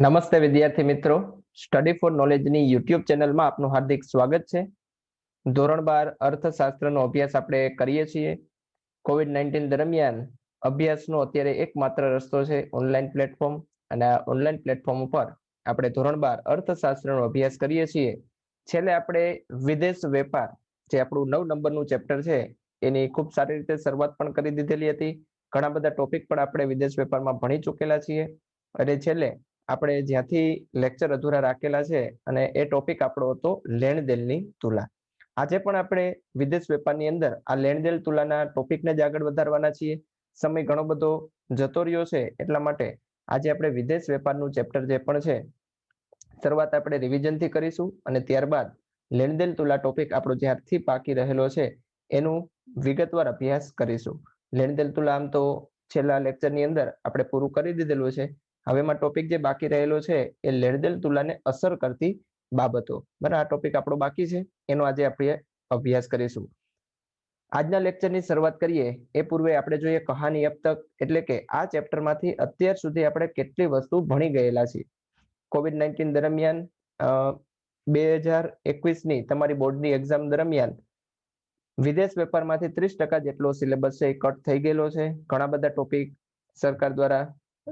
નમસ્તે વિદ્યાર્થી મિત્રો, સ્ટડી ફોર નોલેજની યુટ્યુબ ચેનલમાં આપનું હાર્દિક સ્વાગત છે. ધોરણ 12 અર્થશાસ્ત્રનો અભ્યાસ આપણે કરીએ છીએ. કોવિડ-19 દરમિયાન અભ્યાસનો અત્યારે એકમાત્ર રસ્તો છે ઓનલાઈન પ્લેટફોર્મ, અને આ ઓનલાઈન પ્લેટફોર્મ ઉપર આપણે ધોરણ 12 અર્થશાસ્ત્રનો અભ્યાસ કરીએ છીએ. છેલ્લે આપણે વિદેશ વેપાર, જે આપણું 9 નંબરનું ચેપ્ટર છે, એની ખૂબ સારી રીતે શરૂઆત પણ કરી દીધેલી હતી. ઘણા બધા ટોપિક પણ આપણે વિદેશ વેપારમાં ભણી ચૂકેલા છીએ. અને છેલ્લે આપણે જ્યાંથી લેક્ચર અધૂરા રાખેલા છે અને એ ટોપિક આપણો હતો લેણદેણની તુલા. આજે પણ આપણે વિદેશ વેપારની અંદર આ લેણદેણ તુલાના ટોપિકને જ આગળ વધારવાના છીએ. સમય ઘણો બધો જતો રહ્યો છે, એટલા માટે આજે આપણે વિદેશ વેપારનું ચેપ્ટર જે પણ છે શરૂઆત આપણે રિવિઝનથી કરીશું, અને ત્યારબાદ લેણદેણ તુલા ટોપિક આપણો જ્યારથી બાકી રહેલો છે એનું વિગતવાર અભ્યાસ કરીશું. લેણદેણ તુલા આમ તો છેલ્લા લેક્ચરની અંદર આપણે પૂરું કરી દીધેલું છે. હવેમાં ટોપિક જે બાકી રહેલો છે એ લેણદેણ તુલાને અસર કરતી બાબતો. બરાબર, આ ટોપિક આપણો બાકી છે, એનો આજે આપણે અભ્યાસ કરીશું. આજના લેક્ચરની શરૂઆત કરીએ એ પૂર્વે આપણે જોઈએ કહાની અબ તક, એટલે કે આ ચેપ્ટરમાંથી અત્યાર સુધી આપણે કેટલી વસ્તુ ભણી ગયેલા છીએ. કોવિડ-19 દરમિયાન 2021ની તમારી બોર્ડની એક્ઝામ દરમિયાન વિદેશ વેપારમાંથી 30% જેટલો સિલેબસ છે એ કટ થઈ ગયેલો છે. ઘણા બધા ટોપિક સરકાર દ્વારા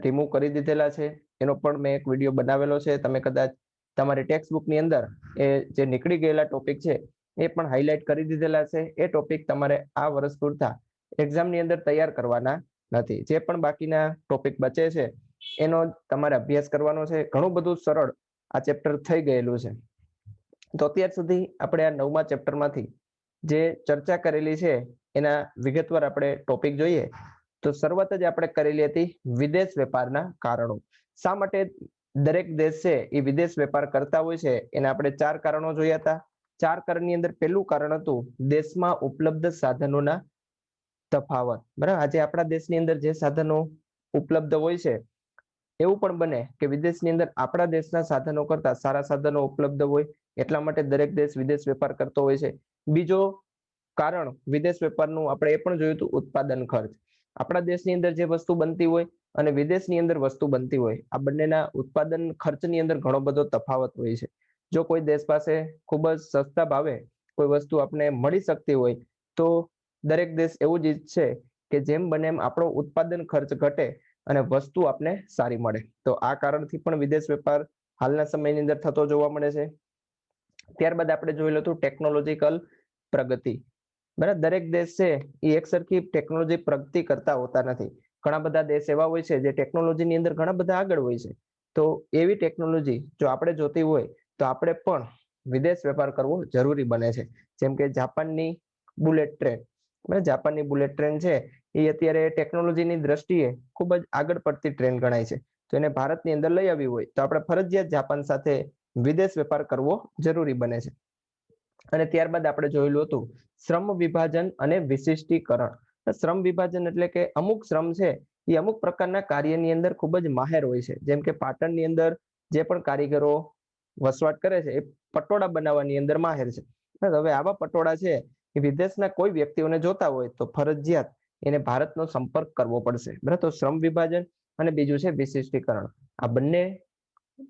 રિમૂવ કરી દીધેલા છે. એનો પણ મેં એક વિડીયો બનાવેલો છે. તમે કદાચ તમારી ટેક્સ્ટ બુકની અંદર એ જે નીકળી ગયેલા ટોપિક છે એ પણ હાઇલાઇટ કરી દીધેલા છે. એ ટોપિક તમારે આ વર્ષ પૂરતા એક્ઝામની અંદર તૈયાર કરવાના નથી. જે પણ બાકીના ટોપિક બચે છે એનો તમારે અભ્યાસ કરવાનો છે. ઘણું બધું સરળ આ ચેપ્ટર થઈ ગયેલું છે. તો અત્યાર સુધી આપણે આ 9મા ચેપ્ટરમાંથી જે ચર્ચા કરેલી છે એના વિગતવાર આપણે ટોપિક જોઈએ તો શરૂઆત જ આપણે કરેલી હતી વિદેશ વેપારના કારણો. શા માટે દરેક દેશ છે એ વિદેશ વેપાર કરતા હોય છે એના આપણે 4 કારણો જોયા હતા. 4 કારણની અંદર પહેલું કારણ હતું દેશમાં ઉપલબ્ધ સાધનોના તફાવત. બરાબર, આજે આપણા દેશની અંદર જે સાધનો ઉપલબ્ધ હોય છે એવું પણ બને કે વિદેશની અંદર આપણા દેશના સાધનો કરતા સારા સાધનો ઉપલબ્ધ હોય, એટલા માટે દરેક દેશ વિદેશ વેપાર કરતો હોય છે. બીજો કારણ વિદેશ વેપારનું આપણે એ પણ જોયું હતું ઉત્પાદન ખર્ચ. આપણા દેશની અંદર જે વસ્તુ બનતી હોય અને વિદેશની અંદર વસ્તુ બનતી હોય, આ બંનેના ઉત્પાદન ખર્ચની અંદર ઘણો બધો તફાવત હોય છે. જો કોઈ દેશ પાસે ખૂબ જ સસ્તા ભાવે કોઈ વસ્તુ આપણે મળી શકતી હોય તો દરેક દેશ એવું જ ઈચ્છે કે જેમ બને એમ આપણો ઉત્પાદન ખર્ચ ઘટે અને વસ્તુ આપને સારી મળે. તો આ કારણથી પણ વિદેશ વેપાર હાલના સમયની અંદર થતો જોવા મળે છે. ત્યારબાદ આપણે જોયેલું હતું ટેકનોલોજીકલ પ્રગતિ. બરાબર, દરેક દેશ છે એ એક સરખી ટેકનોલોજી પ્રગતિ કરતા હોતા નથી. ઘણા બધા દેશ એવા હોય છે જે ટેકનોલોજીની અંદર ઘણા બધા આગળ હોય છે. તો એવી ટેકનોલોજી જો આપણે જોતી હોય તો આપણે પણ વિદેશ વેપાર કરવો જરૂરી બને છે. જેમ કે જાપાનની બુલેટ ટ્રેન. જાપાનની બુલેટ ટ્રેન છે એ અત્યારે ટેકનોલોજીની દ્રષ્ટિએ ખૂબ જ આગળ પડતી ટ્રેન ગણાય છે. તો એને ભારતની અંદર લઈ આવી હોય તો આપણે ફરજિયાત જાપાન સાથે વિદેશ વેપાર કરવો જરૂરી બને છે. અને ત્યારબાદ આપણે જોયેલું હતું શ્રમ વિભાજન અને વિશિષ્ટીકરણ. શ્રમ વિભાજન એટલે કે અમુક શ્રમ છે એ અમુક પ્રકારના કાર્યની અંદર ખૂબ જ માહેર હોય છે. જેમ કે પાટણની અંદર જે પણ કારીગરો વસવાટ કરે છે એ પટોળા બનાવવાની અંદર માહેર છે. હવે આવા પટોળા છે એ વિદેશના કોઈ વ્યક્તિઓને જોતા હોય તો ફરજિયાત એને ભારતનો સંપર્ક કરવો પડશે. બરાબર, તો શ્રમ વિભાજન અને બીજું છે વિશિષ્ટીકરણ. આ બંને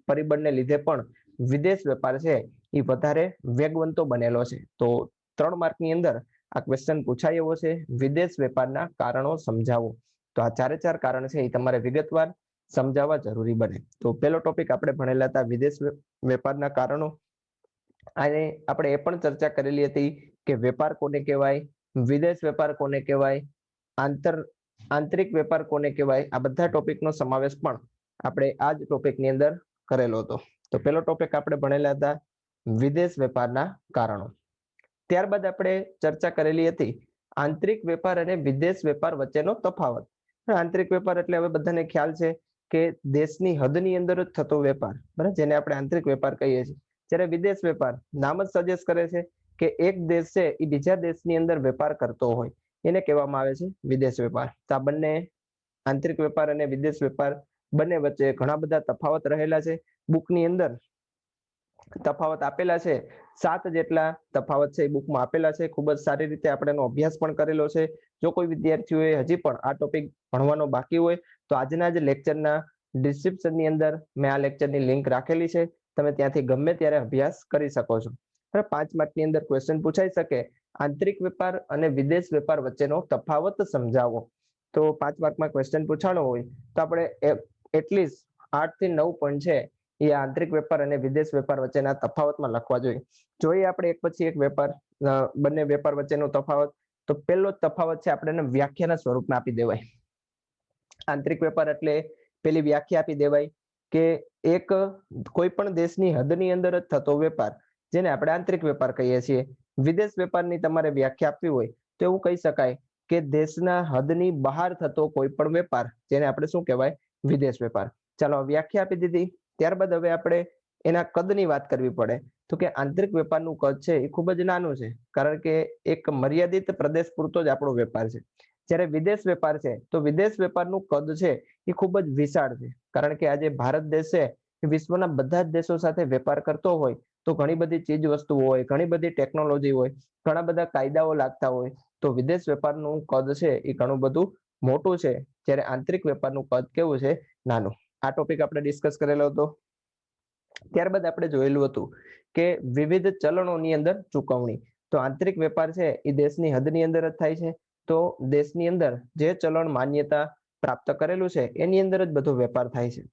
પરિબળને લીધે પણ વિદેશ વેપાર છે એ વધારે વેગવંતો બનેલો છે. તો 3 માર્કની અંદર આ ક્વેશ્ચન પૂછાય એવો છે, વિદેશ વેપારના કારણો સમજાવો. તો આ 4 કારણ છે એ તમારે વિગતવાર સમજાવવા જરૂરી બને. તો પહેલો ટોપિક આપણે ભણેલા હતા વિદેશ વેપારના કારણો. અને આપણે એ પણ ચર્ચા કરેલી હતી કે વેપાર કોને કહેવાય, વિદેશ વેપાર કોને કહેવાય, આંતરિક વેપાર કોને કહેવાય. આ બધા ટોપિકનો સમાવેશ પણ આપણે આ જ ટોપિકની અંદર કરેલો હતો. તો પહેલો ટોપિક આપણે ભણેલા હતા વિદેશ વેપારના કારણો. ત્યારબાદ આપણે ચર્ચા કરેલી હતી આંતરિક વેપાર અને વિદેશ વેપાર વચ્ચેનો તફાવત. આંતરિક વેપાર એટલે હવે બધાને ખ્યાલ છે કે દેશની હદની અંદર જ થતો વેપાર, બરાબર, જેને આપણે આંતરિક વેપાર કહીએ છીએ. જ્યારે વિદેશ વેપાર નામ જ સજેસ્ટ કરે છે કે એક દેશ છે એ બીજા દેશની અંદર વેપાર કરતો હોય એને કહેવામાં આવે છે વિદેશ વેપાર. તો આ બંને આંતરિક વેપાર અને વિદેશ વેપાર બંને વચ્ચે ઘણા બધા તફાવત રહેલા છે. બુકની અંદર તફાવત આપેલા છે, 7 જેટલા તફાવત છે એ બુકમાં આપેલા છે. ખૂબ જ સારી રીતે આપણે એનો અભ્યાસ પણ કરેલો છે. જો કોઈ વિદ્યાર્થીઓએ હજી પણ આ ટોપિક ભણવાનો બાકી હોય તો આજના જ લેક્ચરના ડિસ્ક્રિપ્શનની અંદર મેં આ લેક્ચરની લિંક રાખેલી છે, તમે ત્યાંથી ગમે ત્યારે અભ્યાસ કરી શકો છો. 5 માર્કની અંદર ક્વેશ્ચન પૂછાઈ શકે, આંતરિક વેપાર અને વિદેશ વેપાર વચ્ચેનો તફાવત સમજાવો. તો 5 માર્કમાં ક્વેશ્ચન પૂછાણો હોય તો આપણે એટલીસ્ટ 8 થી 9 પોઈન્ટ છે એ આંતરિક વેપાર અને વિદેશ વેપાર વચ્ચેના તફાવતમાં લખવા જોઈએ આપણે એક પછી એક બંને વેપાર વચ્ચેનો તફાવત. તો પહેલો જ તફાવત છે આપણે એને વ્યાખ્યાના સ્વરૂપમાં આપી દેવાય. આંતરિક વેપાર એટલે પેલી વ્યાખ્યા આપી દેવાય કે એક કોઈ પણ દેશની હદની અંદર જ થતો વેપાર, જેને આપણે આંતરિક વેપાર કહીએ છીએ. વિદેશ વેપારની તમારે વ્યાખ્યા આપવી હોય તો એવું કહી શકાય કે દેશના હદની બહાર થતો કોઈ પણ વેપાર, જેને આપણે શું કહેવાય, વિદેશ વેપાર. ચાલો વ્યાખ્યા આપી દીધી. ત્યારબાદ હવે આપણે એના કદની વાત કરવી પડે. તો કે આંતરિક વેપારનું કદ છે એ ખૂબ જ નાનું છે, કારણ કે એક મર્યાદિત પ્રદેશ પૂરતો જ આપણો વેપાર છે. જ્યારે વિદેશ વેપાર છે તો વિદેશ વેપારનું કદ છે એ ખૂબ જ વિશાળ છે, કારણ કે આજે ભારત દેશ છે એ વિશ્વના બધા જ દેશો સાથે વેપાર કરતો હોય તો ઘણી બધી ચીજ વસ્તુઓ હોય, ઘણી બધી ટેકનોલોજી હોય, ઘણા બધા કાયદાઓ લાગતા હોય. તો વિદેશ વેપારનું કદ છે એ ઘણું બધું મોટું છે, જ્યારે આંતરિક વેપારનું કદ કેવું છે, નાનું. આ ટોપિક આપણે ડિસ્કસ કરેલો હતો. ત્યારબાદ આપણે જોયેલું હતું કે વિવિધ ચલણોની અંદર ચૂકવણી. તો આંતરિક વેપાર છે એ દેશની હદની અંદર જ થાય છે. તો દેશની અંદર જે ચલણ માન્યતા પ્રાપ્ત કરેલું છે એની અંદર જ બધો વેપાર થાય છે.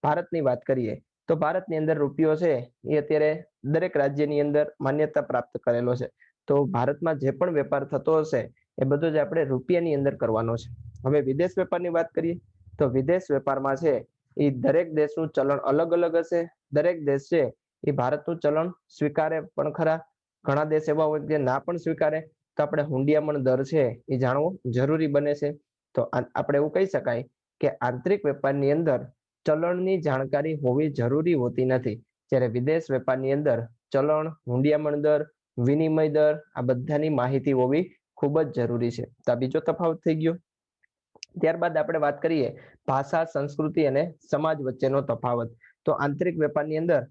ભારતની વાત કરીએ તો ભારતની અંદર રૂપિયો છે એ અત્યારે દરેક રાજ્યની અંદર માન્યતા પ્રાપ્ત કરેલો છે. તો ભારતમાં જે પણ વેપાર થતો હશે એ બધો જ આપણે રૂપિયાની અંદર કરવાનો છે. હવે વિદેશ વેપારની વાત કરીએ તો વિદેશ વેપારમાં છે એ દરેક દેશનું ચલણ અલગ અલગ હશે. દરેક દેશ છે એ ભારતનું ચલણ સ્વીકારે પણ ખરા, ઘણા દેશ એવા હોય જે ના પણ સ્વીકારે. તો આપણે હુંડિયામણ દર છે એ જાણવો જરૂરી બને છે. તો આપણે એવું કહી શકાય કે આંતરિક વેપારની અંદર ચલણની જાણકારી હોવી જરૂરી હોતી નથી, જ્યારે વિદેશ વેપારની અંદર ચલણ, હુંડિયામણ દર, વિનિમય દર આ બધાની માહિતી હોવી ખૂબ જ જરૂરી છે. તો આ બીજો તફાવત થઈ ગયો. ત્યારબાદ આપણે વાત કરીએ ભાષા, સંસ્કૃતિ અને સમાજ વચ્ચેનો તફાવત. તો આંતરિક વેપારની અંદર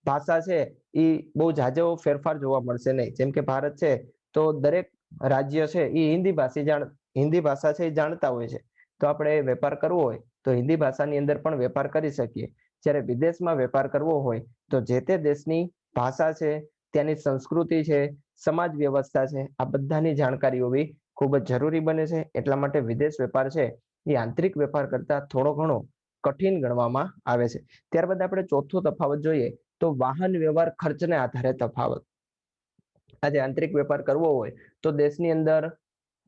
ભાષા છે એ બહુ ઝાઝો ફેરફાર જોવા મળશે નહીં. જેમ કે ભારત છે તો દરેક રાજ્ય છે એ હિન્દી ભાષા છે એ જાણતા હોય છે. તો આપણે વેપાર કરવો હોય તો હિન્દી ભાષાની અંદર પણ વેપાર કરી શકીએ. જ્યારે વિદેશમાં વેપાર કરવો હોય તો જે તે દેશની ભાષા છે, ત્યાંની સંસ્કૃતિ છે, સમાજ વ્યવસ્થા છે, આ બધાની જાણકારી હોવી ખૂબ જ જરૂરી બને છે. એટલા માટે વિદેશ વેપાર છે એ આંતરિક વેપાર કરતા થોડો ઘણો કઠિન ગણવામાં આવે છે. ત્યારબાદ આપણે ચોથો તફાવત જોઈએ તો વાહન વ્યવહાર ખર્ચને આધારે તફાવત. આજે આંતરિક વેપાર કરવો હોય તો દેશની અંદર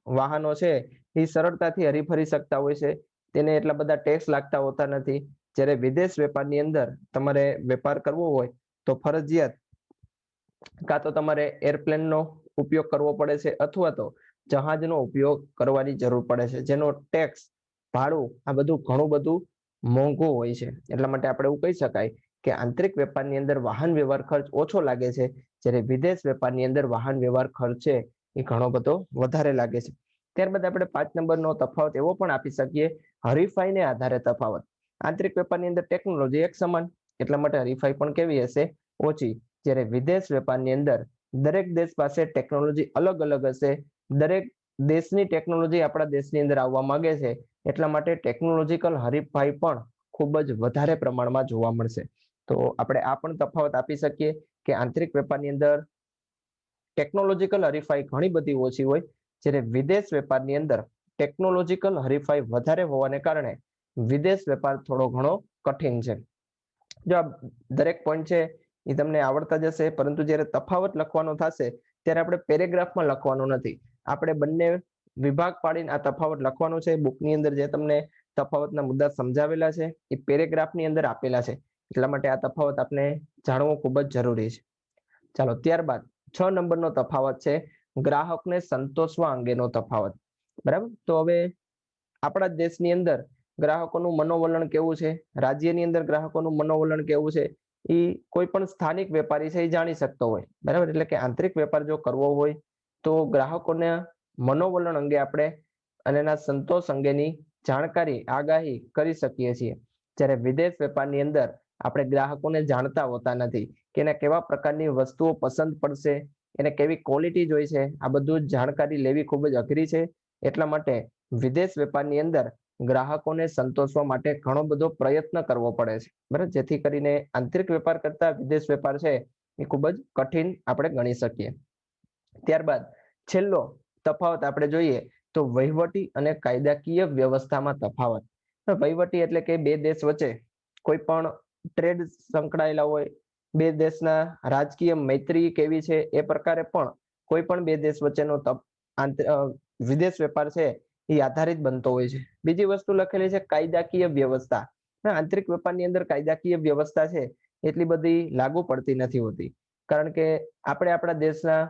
વાહનો છે એ સરળતાથી હરીફરી શકતા હોય છે, તેને એટલા બધા ટેક્સ લાગતા હોતા નથી. જ્યારે વિદેશ વેપારની અંદર તમારે વેપાર કરવો હોય તો ફરજિયાત કાં તો તમારે એરપ્લેનનો ઉપયોગ કરવો પડે છે અથવા તો જહાજનો ઉપયોગ કરવાની જરૂર પડે છે, જેનો ટેક્સ, ભાડું આ બધું ઘણું બધું મોંઘું હોય છે. એટલા માટે આપણે એવું કહી શકાય કે આંતરિક વેપારની અંદર વાહન વ્યવહાર ખર્ચ ઓછો લાગે છે, જ્યારે વિદેશ વેપારની અંદર વાહન વ્યવહાર ખર્ચ છે એ ઘણો બધો વધારે લાગે છે. ત્યારબાદ આપણે 5 નંબરનો તફાવત એવો પણ આપી શકીએ, હરીફાઈને આધારે તફાવત. આંતરિક વેપારની અંદર ટેકનોલોજી એક સમાન, એટલા માટે હરીફાઈ પણ કેવી હશે, ઓછી. જ્યારે વિદેશ વેપારની અંદર દરેક દેશ પાસે ટેકનોલોજી અલગ અલગ હશે. દરેક દેશની ટેકનોલોજી આપણા દેશની અંદર આવવા માંગે છે, એટલા માટે ટેકનોલોજીકલ હરીફાઈ પણ ખૂબ જ વધારે પ્રમાણમાં જોવા મળશે. તો આપણે આ પણ તફાવત આપી શકીએ કે આંતરિક વેપારની અંદર ટેકનોલોજીકલ હરીફાઈ ઘણી બધી ઓછી હોય, જ્યારે વિદેશ વેપારની અંદર ટેકનોલોજીકલ હરીફાઈ વધારે હોવાને કારણે વિદેશ વેપાર થોડો ઘણો કઠિન છે. જો આ દરેક પોઈન્ટ છે એ તમને આવડતા જશે, પરંતુ જ્યારે તફાવત લખવાનો થશે ત્યારે આપણે પેરેગ્રાફમાં લખવાનો નથી, આપણે બંને વિભાગ પાડીને આ તફાવત લખવાનો છે. બુકની અંદર જે તમને તફાવતના મુદ્દા સમજાવેલા છે એ પેરેગ્રાફની અંદર આપેલા છે, એટલા માટે આ તફાવત આપણે જાણવો ખૂબ જ જરૂરી છે. ચાલો ત્યારબાદ 6 નંબરનો તફાવત છે ગ્રાહકને સંતોષવા અંગેનો તફાવત. બરાબર, તો હવે આપણા દેશની અંદર ગ્રાહકોનું મનોવલણ કેવું છે, રાજ્યની અંદર ગ્રાહકોનું મનોવલણ કેવું છે, એ કોઈ પણ સ્થાનિક વેપારી છે એ જાણી શકતો હોય. બરાબર, એટલે કે આંતરિક વેપાર જો કરવો હોય તો ગ્રાહકોને મનોવલણ અંગે આપણે અને એના સંતોષ અંગેની જાણકારી, આગાહી કરી શકીએ છીએ. જ્યારે વિદેશ વેપારની અંદર આપણે ગ્રાહકોને જાણતા હોતા નથી કે એને કેવા પ્રકારની વસ્તુઓ પસંદ પડશે, એને કેવી ક્વોલિટી જોઈ છે, આ બધું જાણકારી લેવી ખૂબ જ અઘરી છે. એટલા માટે વિદેશ વેપારની અંદર ગ્રાહકોને સંતોષવા માટે ઘણો બધો પ્રયત્ન કરવો પડે છે, બરાબર, જેથી કરીને આંતરિક વેપાર કરતા વિદેશ વેપાર છે એ ખૂબ જ કઠિન આપણે ગણી શકીએ. ત્યારબાદ છેલ્લો તફાવત આપણે જોઈએ તો વહીવટી અને કાયદાકીય વ્યવસ્થામાં તફાવત. વહીવટી એટલે કે બે દેશ વચ્ચે કોઈ પણ ટ્રેડ સંકળાયેલા હોય, બે દેશના રાજકીય મૈત્રી કેવી છે એ પ્રકારે પણ કોઈ પણ બે દેશ વચ્ચેનો વિદેશ વેપાર છે એ આધારિત બનતો હોય છે. બીજી વસ્તુ લખેલી છે કાયદાકીય વ્યવસ્થા. આંતરિક વેપારની અંદર કાયદાકીય વ્યવસ્થા છે એટલી બધી લાગુ પડતી નથી હોતી, કારણ કે આપણે આપણા દેશના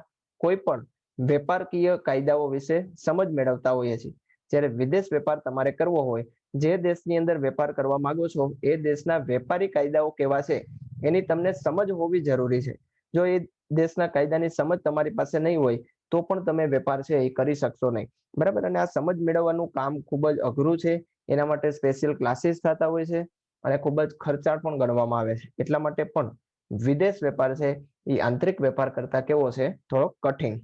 કોઈ પણ વેપારકીય કાયદાઓ વિશે સમજ મેળવતા હોઈએ છીએ. જ્યારે વિદેશ વેપાર તમારે કરવો હોય, જે દેશની અંદર વેપાર કરવા માંગો છો એ દેશના વેપારી કાયદાઓ કેવા છે એની તમને સમજ હોવી જરૂરી છે. જો એ દેશના કાયદાની સમજ તમારી પાસે નહીં હોય તો પણ તમે વેપાર છે એ કરી શકશો નહીં, બરાબર. અને આ સમજ મેળવવાનું કામ ખૂબ જ અઘરું છે. એના માટે સ્પેશિયલ ક્લાસીસ થતા હોય છે અને ખૂબ જ ખર્ચાળ પણ ગણવામાં આવે છે. એટલા માટે પણ વિદેશ વેપાર છે એ આંતરિક વેપાર કરતા કેવો છે, થોડો કઠિન.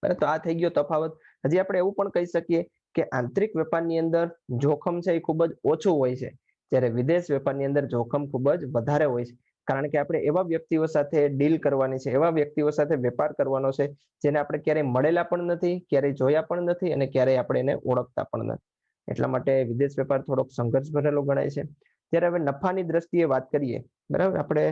બરાબર, તો આ થઈ ગયો તફાવત. હજી આપણે એવું પણ કહી શકીએ કે આંતરિક વેપારની અંદર જોખમ છે એ ખૂબ જ ઓછું હોય છે, જ્યારે વિદેશ વેપારની અંદર જોખમ ખૂબ જ વધારે હોય છે. કારણ કે આપણે એવા વ્યક્તિઓ સાથે ડીલ કરવાની છે, એવા વ્યક્તિઓ સાથે વેપાર કરવાનો છે જેને આપણે ક્યારેય મળેલા પણ નથી, ક્યારેય જોયા પણ નથી અને ક્યારેય આપણે એને ઓળખતા પણ નથી. એટલા માટે વિદેશ વેપાર થોડોક સંઘર્ષ ભરેલો ગણાય છે. જ્યારે હવે નફાની દ્રષ્ટિએ વાત કરીએ, બરાબર, આપણે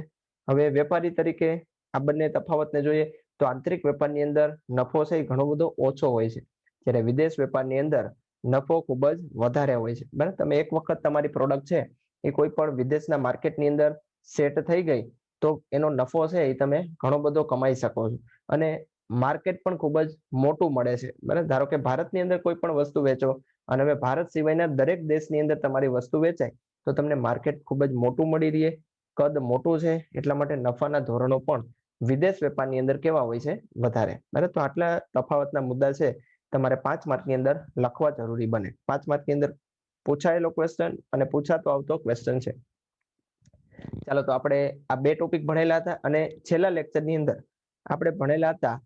હવે વેપારી તરીકે આ બંને તફાવતને જોઈએ તો આંતરિક વેપારની અંદર નફો છે એ ઘણો બધો ઓછો હોય છે, જ્યારે વિદેશ વેપારની અંદર નફો ખૂબ જ વધારે હોય છે. બરાબર, તમે એક વખત તમારી પ્રોડક્ટ છે એ કોઈ પણ વિદેશના માર્કેટની અંદર સેટ થઈ ગઈ તો એનો નફો છે એ તમે ઘણો બધો કમાઈ શકો છો અને માર્કેટ પણ ખૂબ જ મોટું મળે છે. બરાબર, ધારો કે ભારતની અંદર કોઈ પણ વસ્તુ વેચો અને હવે ભારત સિવાયના દરેક દેશની અંદર તમારી વસ્તુ વેચાય તો તમને માર્કેટ ખૂબ જ મોટું મળી રહે, કદ મોટું છે, એટલા માટે નફાના ધોરણો પણ વિદેશ વેપારની અંદર કેવા હોય છે, વધારે. બરાબર, તો આટલા તફાવતના મુદ્દા છે તમારે 5 માર્કની અંદર લખવા જરૂરી બને. 5 માર્કની અંદર પૂછાયેલો ક્વેશ્ચન અને પૂછાતો આવતો ક્વેશ્ચન છે. ચાલો, તો આપણે આ બે ટોપિક ભણેલા હતા અને છેલ્લા લેક્ચરની અંદર આપણે ભણેલા હતા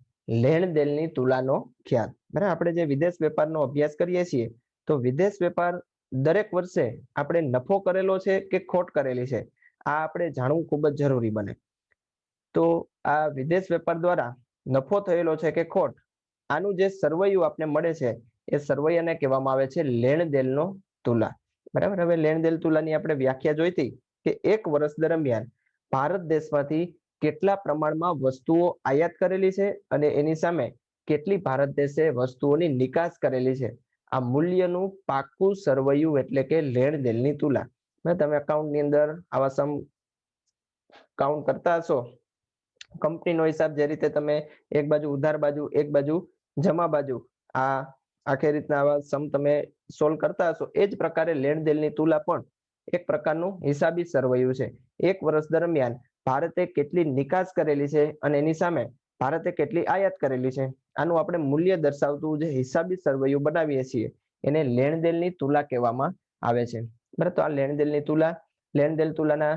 લેણ દેણની તુલાનો ખ્યાલ. બરાબર, આપણે જે વિદેશ વેપારનો અભ્યાસ કરીએ છીએ તો વિદેશ વેપાર દરેક વર્ષે આપણે નફો કરેલો છે કે ખોટ કરેલી છે આ આપણે જાણવું ખૂબ જ જરૂરી બને. તો આ વિદેશ વેપાર દ્વારા નફો થયેલો છે કે ખોટ, આનું જે સરવૈયું આપણે મળે છે એ સરવૈયાને કહેવામાં આવે છે લેણ દેણનો તુલા. બરાબર, હવે લેણ દેણ તુલાની આપણે વ્યાખ્યા જોઈતી કે એક વર્ષ દરમિયાન ભારત દેશમાંથી કેટલા પ્રમાણમાં વસ્તુઓ આયાત કરેલી છે અને એની સામે કેટલી ભારત દેશે વસ્તુઓની નિકાસ કરેલી છે. આ મૂલ્યનું પાકું સરવૈયું એટલે કે લેણ દેણની તુલા. તમે અકાઉન્ટની અંદર આવા સમ કાઉન્ટ કરતા હશો, કંપનીનો હિસાબ જે રીતે તમે એક બાજુ ઉધાર બાજુ એક બાજુ જમા બાજુ આ આખી રીતના આવા સમ તમે સોલ્વ કરતા હશો, એ જ પ્રકારે લેણ દેણની તુલા પણ એક પ્રકારનું હિસાબી સરવૈયું છે. એક વર્ષ દરમિયાન ભારતે કેટલી નિકાસ કરેલી છે અને એની સામે ભારતે કેટલી આયાત કરેલી છે આનું આપણે મૂલ્ય દર્શાવતું જે હિસાબી સરવૈયું બનાવીએ છીએ એને લેણ દેણની તુલા કહેવામાં આવે છે. બરાબર, તો આ લેણ દેણની તુલા, લેણ દેણ તુલાના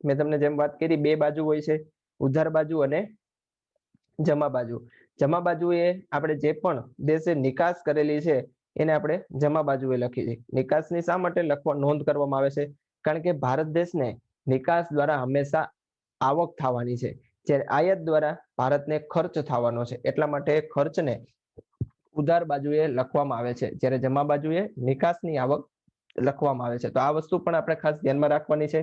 મેં તમને જેમ વાત કરી બે બાજુ હોય છે, ઉધાર બાજુ અને જમા બાજુ. જમા બાજુએ આપણે જે પણ દેશે નિકાસ કરેલી છે એને આપણે જમા બાજુએ લખી છે. નિકાસની શા માટે નોંધ કરવામાં આવે છે? કારણ કે ભારત દેશને નિકાસ દ્વારા હંમેશા આવક થવાની છે, જ્યારે આયાત દ્વારા ભારતને ખર્ચ થવાનો છે. એટલા માટે ખર્ચને ઉધાર બાજુએ લખવામાં આવે છે, જ્યારે જમા બાજુએ નિકાસની આવક લખવામાં આવે છે. તો આ વસ્તુ પણ આપણે ખાસ ધ્યાનમાં રાખવાની છે.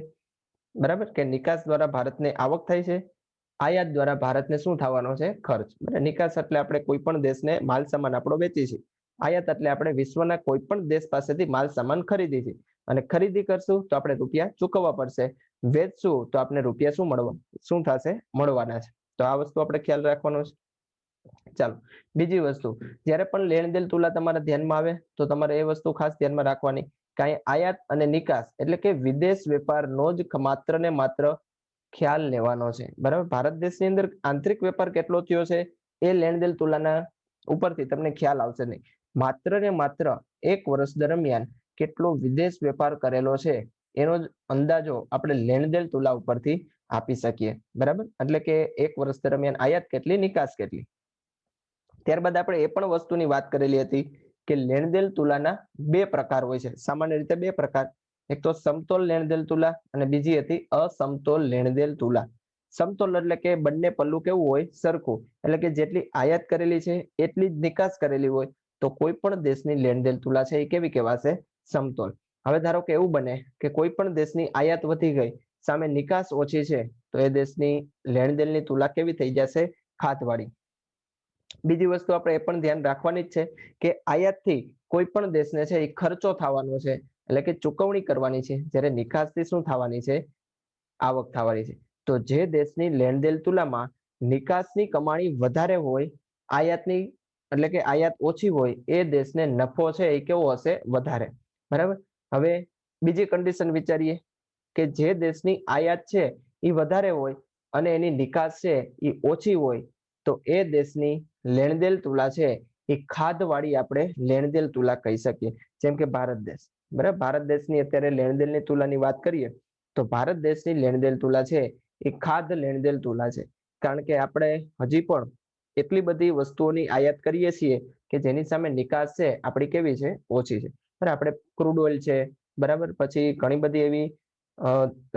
બરાબર, કે નિકાસ દ્વારા ભારતને આવક થાય છે, આયાત દ્વારા ભારતને શું થવાનો છે? ખર્ચ. નિકાસ એટલે આપણે કોઈ પણ દેશને માલ સામાન આપણો વેચી છે, આયાત એટલે આપણે વિશ્વના કોઈ પણ દેશ પાસેથી માલ સામાન ખરીદી છે અને ખરીદી કરશું તો આપણે રૂપિયા ચૂકવવા પડશે, વેચશું તો આપણે રૂપિયા શું થશે? મળવાના છે. તો આ વસ્તુ આપણે ખ્યાલ રાખવાનો છે. ચાલો, બીજી વસ્તુ, જ્યારે પણ લેણ દેણ તુલા તમારા ધ્યાનમાં આવે તો તમારે એ વસ્તુ ખાસ ધ્યાનમાં રાખવાની કે આયાત અને નિકાસ એટલે કે વિદેશ વેપારનો જ માત્ર ને માત્ર ખ્યાલ લેવાનો છે. બરાબર, ભારત દેશની અંદર આંતરિક વેપાર કેટલો થયો છે એ લેણ દેણ તુલાના ઉપરથી તમને ખ્યાલ આવશે નહીં. માત્ર ને માત્ર એક વર્ષ દરમિયાન કેટલો વિદેશ વેપાર કરેલો છે એનો જ અંદાજો આપણે લેણ દેણ તુલા ઉપરથી આપી શકીએ. બરાબર, એટલે કે એક વર્ષ દરમિયાન આયાત કેટલી, નિકાસ કેટલી. ત્યારબાદ આપણે એ પણ વસ્તુની વાત કરેલી હતી કે લેણદેણ તુલાના બે પ્રકાર હોય છે, સામાન્ય રીતે બે પ્રકાર, એક તો સમતોલ લેણદેણ તુલા અને બીજી હતી અસમતોલ લેણદેણ તુલા. સમતોલ એટલે કે બંને પલ્લું કેવું હોય, સરખું, એટલે કે જેટલી આયાત કરેલી છે એટલી જ નિકાસ કરેલી હોય તો કોઈ પણ દેશની લેણદેણ તુલા છે એ કેવી કહેવાશે, સમતોલ. હવે ધારો કે એવું બને કે કોઈ પણ દેશની આયાત વધી ગઈ, સામે નિકાસ ઓછી છે, તો એ દેશની લેણદેણની તુલા કેવી થઈ જશે, ખાધવાળી. બીજી વસ્તુ આપણે એ પણ ધ્યાન રાખવાની જ છે કે આયાતથી કોઈ પણ દેશને છે એ ખર્ચો થવાનો છે, એટલે કે ચૂકવણી કરવાની છે, જ્યારે નિકાસથી શું થવાની છે, આવક થવાની છે. તો જે દેશની લેણદેણ તુલામાં નિકાસની કમાણી વધારે હોય, આયાતની એટલે કે આયાત ઓછી હોય, એ દેશને નફો છે એ કેવો હશે, વધારે. બરાબર. હવે બીજી કન્ડિશન વિચારીએ કે જે દેશની આયાત છે એ વધારે હોય અને એની નિકાસ છે એ ઓછી હોય, તો એ દેશની લેણદેણ તુલા છે એ ખાધવાળી આપણે લેણદેણ તુલા કહી શકીએ. જેમ કે ભારત દેશ, બરાબર, ભારત દેશની અત્યારે લેણદેણની તુલાની વાત કરીએ તો ભારત દેશની લેણદેણ તુલા છે એ ખાધ લેણદેણ તુલા છે. કારણ કે આપણે હજી પણ એટલી બધી વસ્તુઓની આયાત કરીએ છીએ કે જેની સામે નિકાસ છે આપણી કેવી છે, ઓછી છે. બરાબર, આપણે ક્રૂડ ઓઇલ છે, બરાબર, પછી ઘણી બધી એવી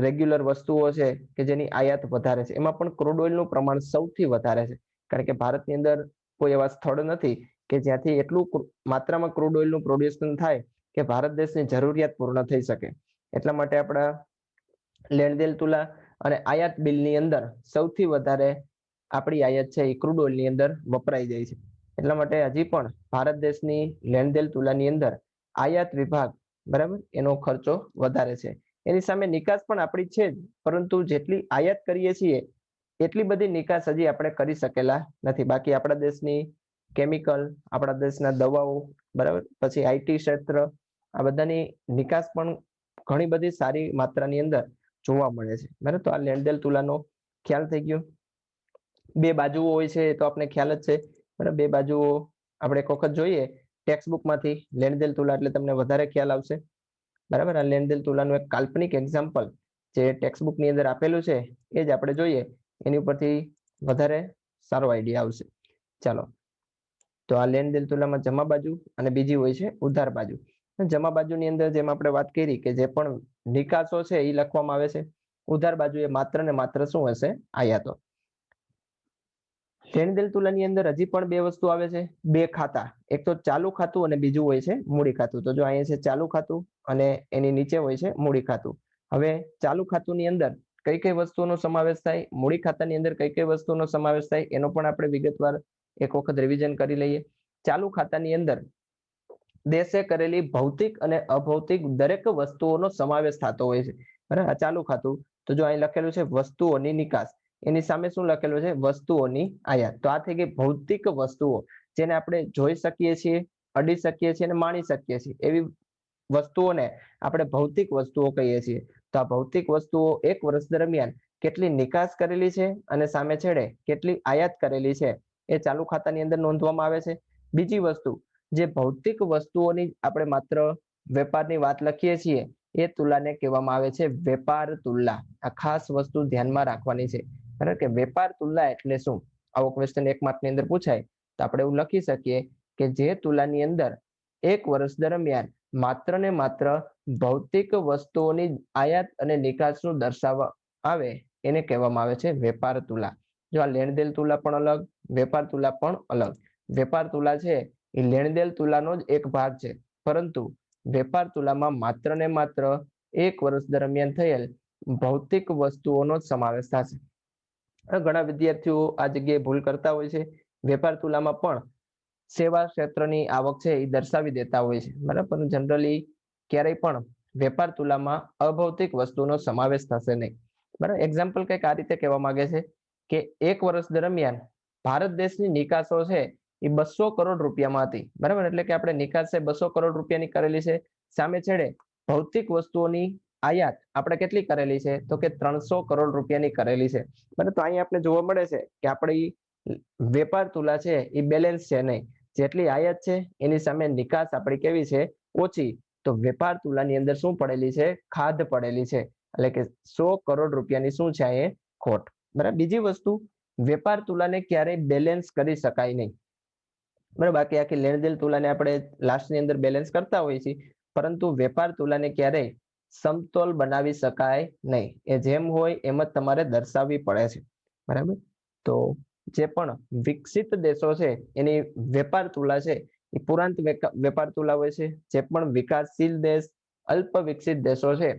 રેગ્યુલર વસ્તુઓ છે કે જેની આયાત વધારે છે, એમાં પણ ક્રૂડ ઓઇલનું પ્રમાણ સૌથી વધારે છે. કારણ કે ભારતની અંદર કોઈ એવા સ્થળ નથી કે જ્યાંથી એટલું માત્રામાં ક્રૂડ ઓઇલનું પ્રોડ્યુશન થાય કે ભારત દેશની જરૂરિયાત પૂર્ણ થઈ શકે. એટલા માટે આપણા લેણદેણ તુલા અને આયાત બિલની અંદર સૌથી વધારે આપણી આયાત છે એ ક્રૂડ ઓઇલની અંદર વપરાઈ જાય છે. એટલા માટે હજી પણ ભારત દેશની લેણદેણ તુલાની અંદર આયાત વિભાગ, બરાબર, એનો ખર્ચો વધારે છે. એની સામે નિકાસ પણ આપણી છે જ, પરંતુ જેટલી આયાત કરીએ છીએ એટલી બધી નિકાસ હજી આપણે કરી શકેલા નથી. બાકી આપણા દેશની કેમિકલ, આપણા દેશના દવાઓ, બરાબર, પછી આઈટી ક્ષેત્ર, આ બધાની નિકાસ પણ ઘણી બધી સારી માત્રાની અંદર જોવા મળે છે. બરાબર, તો આ લેણદેણ તુલાનો ખ્યાલ થઈ ગયો. બે બાજુઓ હોય છે એ તો આપણે ખ્યાલ જ છે. બરાબર, બે બાજુઓ આપણે એક વખત જોઈએ ટેક્સ્ટ બુકમાંથી લેણદેણ તુલા એટલે તમને વધારે ખ્યાલ આવશે. બરાબર, આ લેણદેણ તુલાનું એક કાલ્પનિક એક્ઝામ્પલ જે ટેક્સ્ટ બુકની અંદર આપેલું છે એ જ આપણે જોઈએ, એની ઉપરથી વધારે સારો આઈડિયા આવશે. ચાલો, તો આ લેણદેણ તુલામાં જમા બાજુ અને બીજી હોય છે ઉધાર બાજુ. જમા બાજુની અંદર જેમ આપણે વાત કરી કે જે પણ નિકાસો છે એ લખવામાં આવે છે, ઉધાર બાજુ એ માત્ર ને માત્ર શું હશે, આયાતો. લેણદેણ તુલાની અંદર હજી પણ બે વસ્તુ આવે છે, બે ખાતા, એક તો ચાલુ ખાતું અને બીજું હોય છે મૂડી ખાતું. તો જો અહીંયા છે ચાલુ ખાતું અને એની નીચે હોય છે મૂડી ખાતું. હવે ચાલુ ખાતુંની અંદર કઈ કઈ વસ્તુઓનો સમાવેશ થાય, મૂડી ખાતાની અંદર કઈ કઈ વસ્તુઓનો સમાવેશ થાય, એનો પણ આપણે વિગતવાર એક વખત રિવિઝન કરી લઈએ. ચાલુ ખાતાની અંદર દેશે કરેલી ભૌતિક અને અભૌતિક દરેક વસ્તુઓનો સમાવેશ થતો હોય છે. બરાબર, ચાલુ ખાતું, તો જો અહીં લખેલું છે વસ્તુઓની નિકાસ, એની સામે શું લખેલું છે, વસ્તુઓની આયાત. તો આ થઈ ગઈ ભૌતિક વસ્તુઓ, જેને આપણે જોઈ શકીએ છીએ, અડી શકીએ છીએ અને માણી શકીએ છીએ, એવી વસ્તુઓને આપણે ભૌતિક વસ્તુઓ કહીએ છીએ. તો આ ભૌતિક વસ્તુઓ એક વર્ષ દરમિયાન કેટલી નિકાસ કરેલી છે અને સામે છેડે કેટલી આયાત કરેલી છે એ ચાલુ ખાતાની અંદર નોંધવામાં આવે છે. બીજી વસ્તુ, જે ભૌતિક વસ્તુઓની આપણે માત્ર વેપારની વાત લખીએ છીએ એ તુલાને કહેવામાં આવે છે વેપાર તુલા. આ ખાસ વસ્તુ ધ્યાનમાં રાખવાની છે. બરાબર, કે વેપાર તુલા એટલે શું? આવો ક્વેશ્ચન એક માર્કની અંદર પૂછાય તો આપણે એવું લખી શકીએ કે જે તુલાની અંદર એક વર્ષ દરમિયાન માત્ર ને માત્ર ભૌતિક વસ્તુઓની આયાત અને નિકાસનું દર્શાવવા આવે એને કહેવામાં આવે છે વેપાર તુલા. જો આ લેણદેણ તુલા પણ અલગ, વેપાર તુલા પણ અલગ. વેપાર તુલા છે એ લેણદેણ તુલાનો જ એક ભાગ છે, પરંતુ વેપાર તુલામાં માત્ર ને માત્ર એક વર્ષ દરમિયાન થયેલ ભૌતિક વસ્તુઓનો જ સમાવેશ થશે. ઘણા વિદ્યાર્થીઓ આ જગ્યાએ ભૂલ કરતા હોય છે. વેપાર તુલામાં પણ સેવા ક્ષેત્રની આવક છે એ દર્શાવી દેતા હોય છે. બરાબર, પણ જનરલી ક્યારેય પણ વેપાર તુલામાં અભૌતિક વસ્તુનો સમાવેશ થશે નહીં. બરાબર, એક્ઝામ્પલ કંઈક આ રીતે કહેવા માંગે છે કે એક વર્ષ દરમિયાન ભારત દેશની નિકાસો છે એ 200 કરોડ રૂપિયામાં હતી. બરાબર, એટલે કે આપણે નિકાસ છે 200 કરોડ રૂપિયાની કરેલી છે, સામે છેડે ભૌતિક વસ્તુઓની આયાત આપણે કેટલી કરેલી છે, તો કે 300 કરોડ રૂપિયાની કરેલી છે. બરાબર, તો અહીં આપણે જોવા મળે છે કે આપણી વેપાર તુલા છે એ બેલેન્સ છે નહીં. જેટલી આયાત છે એની સામે નિકાસ આપણી કેવી છે, ઓછી. તો વેપાર તુલાની અંદર શું પડેલી છે, ખાધ પડેલી છે. એટલે કે 100 કરોડ રૂપિયાની શું છે, એ ખોટ. બરાબર, બીજી વસ્તુ, વેપાર તુલાને ક્યારેય બેલેન્સ કરી શકાય નહીં. બરાબર. બાકી આખી લેણદેણ તુલાને આપણે લાસ્ટની અંદર બેલેન્સ કરતા હોઈએ છીએ, પરંતુ વેપાર તુલાને ક્યારેય સમતોલ બનાવી શકાય નહીં. એ જેમ હોય એમ જ તમારે દર્શાવવી પડે છે. બરાબર. તો જે પણ વિકસિત દેશો છે એની વેપાર તુલા છે એ પુરાંત વેપાર તુલા હોય છે. જે પણ વિકાસશીલ દેશ, અલ્પ વિકસિત દેશો છે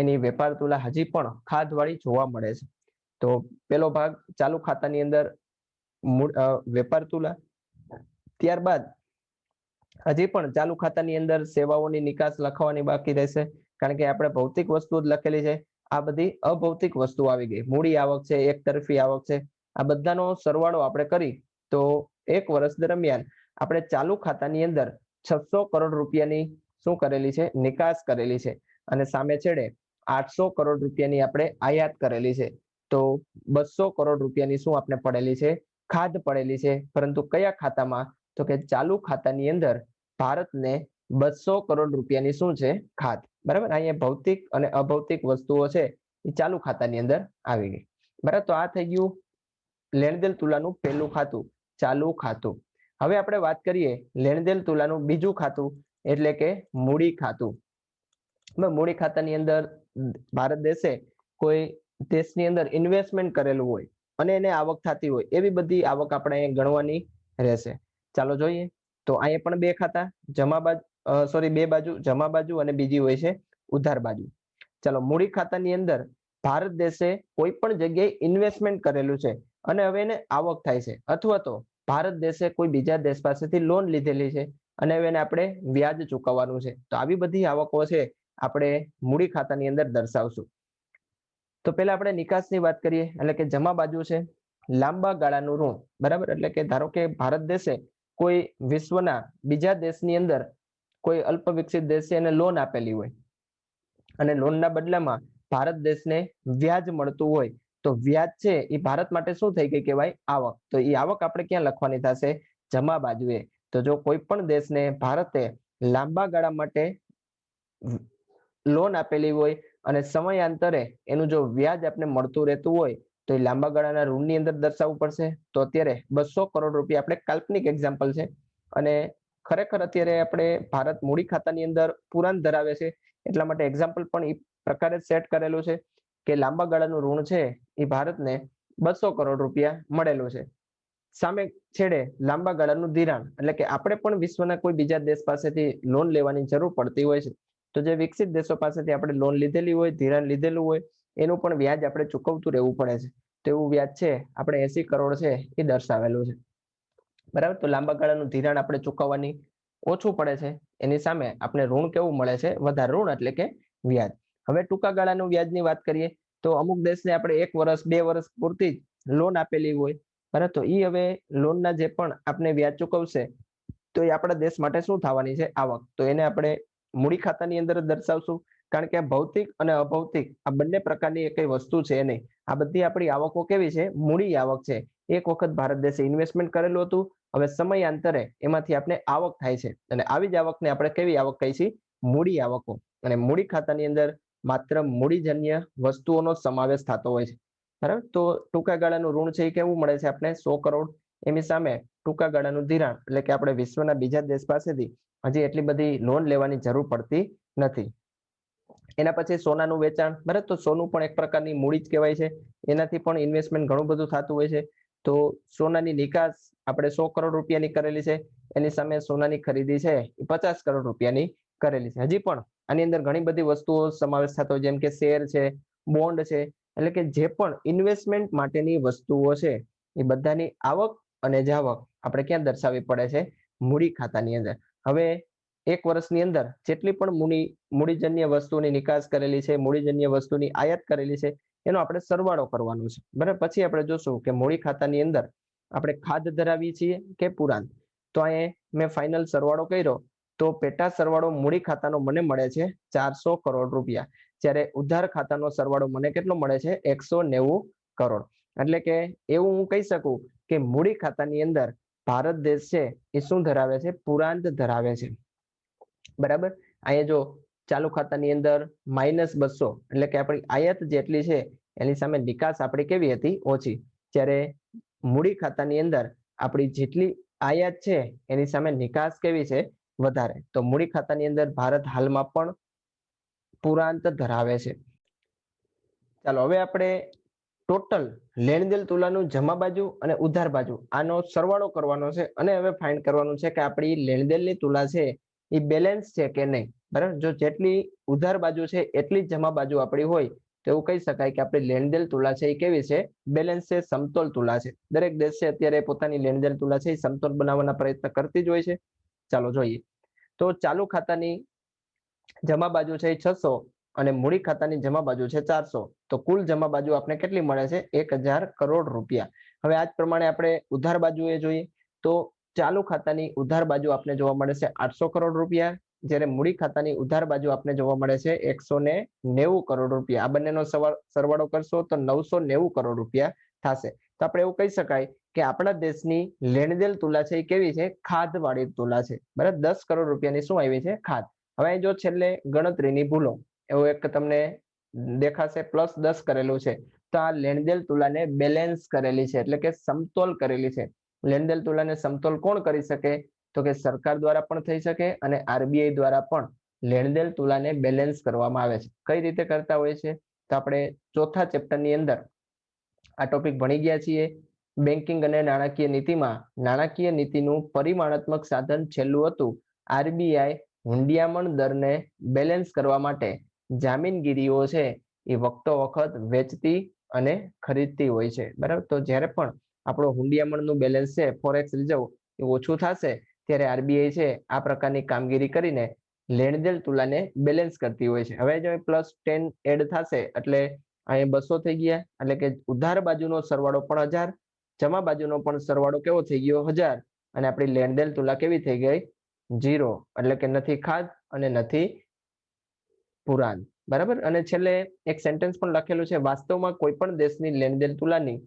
એની વેપાર તુલા હજી પણ ખાધવાળી જોવા મળે છે. તો પેલો ભાગ ચાલુ ખાતાની અંદર વેપાર તુલા. ત્યારબાદ હજી પણ ચાલુ ખાતાની અંદર સેવાઓની નિકાસ લખવાની બાકી રહેશે, કારણ કે આપણે ભૌતિક વસ્તુઓ જ લખેલી છે. આ બધી અભૌતિક વસ્તુ આવી ગઈ. મૂડી આવક છે, એક તરફી આવક છે, આ બધાનો સરવાળો આપણે કરી તો એક વર્ષ દરમિયાન આપણે ચાલુ ખાતાની અંદર 600 કરોડ રૂપિયાની શું કરેલી છે? નિકાસ કરેલી છે. અને સામે છેડે 800 કરોડ રૂપિયાની આપણે આયાત કરેલી છે. તો 200 કરોડ રૂપિયાની શું આપણે પડેલી છે? ખાધ પડેલી છે. પરંતુ કયા ખાતામાં? તો કે ચાલુ ખાતાની અંદર ભારતને 200 કરોડ રૂપિયાની શું છે? ખાધ. બરાબર. અહીંયા ભૌતિક અને અભૌતિક વસ્તુઓ છે એ ચાલુ ખાતાની અંદર આવી ગઈ. બરાબર. તો આ થઈ ગયું લેણદેણ તુલાનું પહેલું ખાતું, ચાલુ ખાતું. હવે આપણે વાત કરીએ લેણદેણ તુલાનું બીજું ખાતું, એટલે કે મૂડી ખાતું. મૂડી ખાતાની અંદર ભારત દેશે કોઈ દેશની અંદર ઇન્વેસ્ટમેન્ટ કરેલું હોય અને એને આવક થતી હોય એવી બધી આવક આપણે અહીંયા ગણવાની રહેશે. ચાલો જોઈએ. તો અહીંયા પણ બે ખાતા, બે બાજુ, જમા બાજુ અને બીજી હોય છે ઉધાર બાજુ. ચાલો, મૂડી ખાતાની અંદર ભારત દેશે કોઈ પણ જગ્યાએ ઇન્વેસ્ટમેન્ટ કરેલું છે અને હવે એને આવક થાય છે, અથવા તો ભારત દેશે કોઈ બીજા દેશ પાસેથી લોન લીધેલી છે અને હવે એને આપણે વ્યાજ ચૂકવવાનું છે. તો આવી બધી આવકો છે આપણે મૂડી ખાતાની અંદર દર્શાવશું. તો પહેલા આપણે નિકાસની વાત કરીએ, એટલે કે જમા બાજુ છે લાંબા ગાળાનું ઋણ. બરાબર. એટલે કે ધારો કે ભારત દેશે કોઈ વિશ્વના બીજા દેશની અંદર કોઈ અલ્પ વિકસિત દેશ છે એને લોન આપેલી હોય અને લોનના બદલામાં ભારત દેશને વ્યાજ મળતું હોય, તો વ્યાજ છે એ ભારત માટે શું થઈ ગઈ કહેવાય? આવક. તો એ આવક આપણે ક્યાં લખવાની થશે? જમા બાજુએ. તો જો કોઈ પણ દેશને ભારતે લાંબા ગાળા માટે લોન આપેલી હોય અને સમયાંતરે એનું જો વ્યાજ આપણે મળતું રહેતું હોય તો એ લાંબા ગાળાના ઋણની અંદર દર્શાવવું પડશે. તો અત્યારે 200 કરોડ રૂપિયા આપણે કાલ્પનિક એક્ઝામ્પલ છે અને ખરેખર અત્યારે આપણે ભારત મૂડી ખાતાની અંદર પુરાંત ધરાવે છે, એટલા માટે એક્ઝામ્પલ પણ એ પ્રકારે સેટ કરેલું છે કે લાંબા ગાળાનું ઋણ છે એ ભારતને 200 કરોડ રૂપિયા મળેલું છે. સામે છેડે લાંબા ગાળાનું ધિરાણ, એટલે કે આપણે પણ વિશ્વના કોઈ બીજા દેશ પાસેથી લોન લેવાની જરૂર પડતી હોય છે. તો જે વિકસિત દેશો પાસેથી આપણે લોન લીધેલી હોય, ધિરાણ લીધેલું હોય, એનું પણ વ્યાજ આપણે ચૂકવતું રહેવું પડે છે. તો એવું વ્યાજ છે આપણે 80 કરોડ છે એ દર્શાવેલું છે. બરાબર. તો લાંબા ગાળાનું ધિરાણ આપણે ચૂકવવાની ઓછું પડે છે, એની સામે આપણે ઋણ કેવું મળે છે? વધારે ઋણ, એટલે કે વ્યાજ. હવે ટૂંકા ગાળાનું વ્યાજની વાત કરીએ તો અમુક દેશને આપણે 1 વર્ષ 2 વર્ષ પૂરતી જ લોન આપેલી હોય. બરાબર. તો એ હવે લોનના જે પણ આપણે વ્યાજ ચૂકવશે તો એ આપણા દેશ માટે શું થવાની છે? આવક. તો એને આપણે મૂડી ખાતાની અંદર જ દર્શાવશું, કારણ કે ભૌતિક અને અભૌતિક આ બંને પ્રકારની એક વસ્તુ છે નહીં. આ બધી આપણી આવકો કેવી છે? મૂડી આવક છે. એક વખત ભારત દેશે ઇન્વેસ્ટમેન્ટ કરેલું હતું, હવે સમયાંતરે એમાંથી આપણે આવક થાય છે અને આવી જ આવકને આપણે કેવી આવક કહી છીએ? મૂડી આવકો. અને મૂડી ખાતાની અંદર માત્ર મૂડીજન્ય વસ્તુઓનો સમાવેશ થતો હોય છે. બરાબર. તો ટૂંકા ગાળાનું ઋણ છે એ કેવું મળે છે આપણે? 100 કરોડ. એની સામે ટૂંકા ગાળાનું ધિરાણ, એટલે કે આપણે વિશ્વના બીજા દેશ પાસેથી હજી એટલી બધી લોન લેવાની જરૂર પડતી નથી. એના પછી સોનાનું વેચાણ. બરાબર. તો સોનું પણ એક પ્રકારની મૂડી જ કહેવાય છે. એનાથી પણ ઇન્વેસ્ટમેન્ટ ઘણું બધું થતું હોય છે. તો સોનાની નિકાસ આપણે 100 કરોડ રૂપિયાની કરેલી છે, એની સામે સોનાની ખરીદી છે એ 50 કરોડ રૂપિયાની કરેલી છે. હજી પણ આની અંદર ઘણી બધી વસ્તુઓ સમાવેશ થતો હોય, જેમ કે શેર છે, બોન્ડ છે, એટલે કે જે પણ ઇન્વેસ્ટમેન્ટ માટેની વસ્તુઓ છે એ બધાની આવક અને જાવક આપણે ક્યાં દર્શાવવી પડે છે? મૂડી ખાતાની અંદર. હવે એક વર્ષની અંદર જેટલી પણ મૂડીજન્ય વસ્તુની નિકાસ કરેલી છે, મૂડીજન્ય વસ્તુની આયાત કરેલી છે, એનો આપણે સરવાળો કરવાનો છે. બરાબર. પછી આપણે જોશું કે મૂડી ખાતાની અંદર આપણે ખાધ ધરાવીએ છીએ કે પુરાંત. તો અહીંયા મેં ફાઇનલ સરવાળો કર્યો તો પેટા સરવાળો મૂડી ખાતાનો મને મળે છે 400 કરોડ રૂપિયા, જ્યારે ઉધાર ખાતાનો સરવાળો મને કેટલો મળે છે? 190 કરોડ. એટલે કે એવું હું કહી શકું કે મૂડી ખાતાની અંદર ભારત દેશ છે એ શું ધરાવે છે? પુરાંત ધરાવે છે. બરાબર. અહીંયા જો ચાલુ ખાતાની અંદર -200, એટલે કે આપણી આયાત જેટલી છે એની સામે નિકાસ આપણી કેવી હતી? ઓછી. જ્યારે મૂડી ખાતાની અંદર આપણી જેટલી આયાત છે એની સામે નિકાસ કેવી છે? વધારે. તો મૂડી ખાતાની અંદર ભારત હાલમાં પણ પૂરાંત ધરાવે છે. ચાલો હવે આપણે ટોટલ લેણદેણ તુલાનું જમા બાજુ અને ઉધાર બાજુ આનો સરવાળો કરવાનો છે અને હવે ફાઇન્ડ કરવાનું છે કે આપણી લેણદેણની તુલા છે એ બેલેન્સ છે કે નહીં. બરાબર, જો જેટલી ઉધાર બાજુ છે એટલી જ જમા બાજુ આપણી હોય તો એવું કહી શકાય કે આપણી લેણદેણ તુલા છે એ કેવી છે? બેલેન્સ છે, સમતોલ તુલા છે. દરેક દેશ છે અત્યારે પોતાની લેણદેણ તુલા છે એ સમતોલ બનાવવાના પ્રયત્ન કરતી જ હોય છે. ચાલો જોઈએ. તો ચાલુ ખાતાની જમા બાજુ છે 600 અને મૂડી ખાતાની જમા બાજુ છે 400. તો કુલ જમા બાજુ આપણે કેટલી મળે છે? 1000 કરોડ રૂપિયા. હવે આ જ પ્રમાણે આપણે ઉધાર બાજુએ જોઈએ તો ચાલુ ખાતાની ઉધાર બાજુ આપણે જોવા મળે છે 800 કરોડ રૂપિયા, જ્યારે મૂડી ખાતાની ઉધાર બાજુ આપણે જોવા મળે છે 190 કરોડ રૂપિયા. આ બંનેનો સરવાળો કરશો તો 990 કરોડ રૂપિયા થશે. તો આપણે એવું કહી શકાય કે આપણા દેશની લેણદેણ તુલા છે એ કેવી છે? ખાધવાળી તુલા છે. બરાબર, 10 કરોડ રૂપિયાની શું આવી છે? ખાધ. હવે જો છેલ્લે ગણતરીની ભૂલો એવું એક તમને દેખાશે +10 કરેલું છે, તો આ લેણદેણ તુલાને બેલેન્સ કરેલી છે, એટલે કે સમતોલ કરેલી છે. લેણદેણ તુલાને સમતોલ કોણ કરી શકે? તો કે સરકાર દ્વારા પણ થઈ શકે અને આરબીઆઈ દ્વારા પણ લેણદેણ તુલાને બેલેન્સ કરવામાં આવે છે. કઈ રીતે કરતા હોય છે? તો આપણે ચોથા ચેપ્ટરની અંદર આ ટોપિક ભણી ગયા છીએ. બેન્કિંગ અને નાણાકીય નીતિમાં નાણાકીય નીતિનું પરિમાણાત્મક સાધન છેલ્લું હતું. આરબીઆઈ હુંડિયામણ દરને બેલેન્સ કરવા માટે જામીનગીરીઓ છે એ વખતો વખત વેચતી અને ખરીદતી હોય છે. બરાબર, તો જ્યારે પણ આપણો હુંડિયામણનું બેલેન્સ છે, ફોરેક્સ રિઝર્વ એ ઓછું થશે ત્યારે આરબીઆઈ છે આ પ્રકારની કામગીરી કરીને લેણદેણ તુલાને બેલેન્સ કરતી હોય છે. હવે જો +10 એડ થશે એટલે અહીં 200 થઈ ગયા, એટલે કે ઉધાર બાજુનો સરવાળો પણ 1000, જમા બાજુનો પણ સરવાળો કેવો થઈ ગયો? 1000, અને આપણી લેણદેણ તુલા કેવી થઈ ગઈ? 0, એટલે કે નથી ખાધ અને નથી પુરાંત. બરાબર, અને છેલ્લે એક સેન્ટેન્સ પણ લખેલું છે, વાસ્તવમાં કોઈ પણ દેશની લેણદેણ તુલાની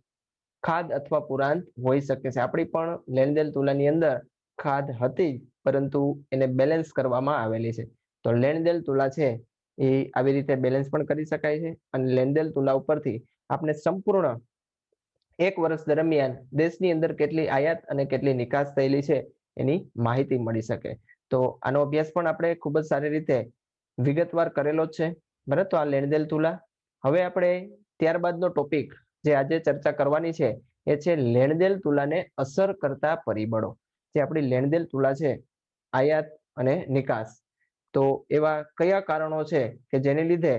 ખાધ અથવા પુરાંત હોઈ શકે છે. આપણી પણ લેણદેણ તુલાની અંદર ખાધ હતી પરંતુ એને બેલેન્સ કરવામાં આવેલી છે. તો લેણદેણ તુલા છે એ આવી રીતે બેલેન્સ પણ કરી શકાય છે અને લેણદેણ તુલા ઉપરથી આપણે સંપૂર્ણ એક વર્ષ દરમિયાન દેશની અંદર કેટલી આયાત અને કેટલી નિકાસ થયેલી છે એની માહિતી મળી શકે. તો આનો અભ્યાસ પણ આપણે ખૂબ જ સારી રીતે વિગતવાર કરેલો જ છે. બરાબર, તો આ લેણદેણ તુલા. હવે આપણે ત્યારબાદનો ટોપિક જે આજે ચર્ચા કરવાની છે એ છે લેણદેણ તુલાને અસર કરતા પરિબળો. જે આપણી લેણદેણ તુલા છે આયાત અને નિકાસ, તો એવા કયા કારણો છે કે જેને લીધે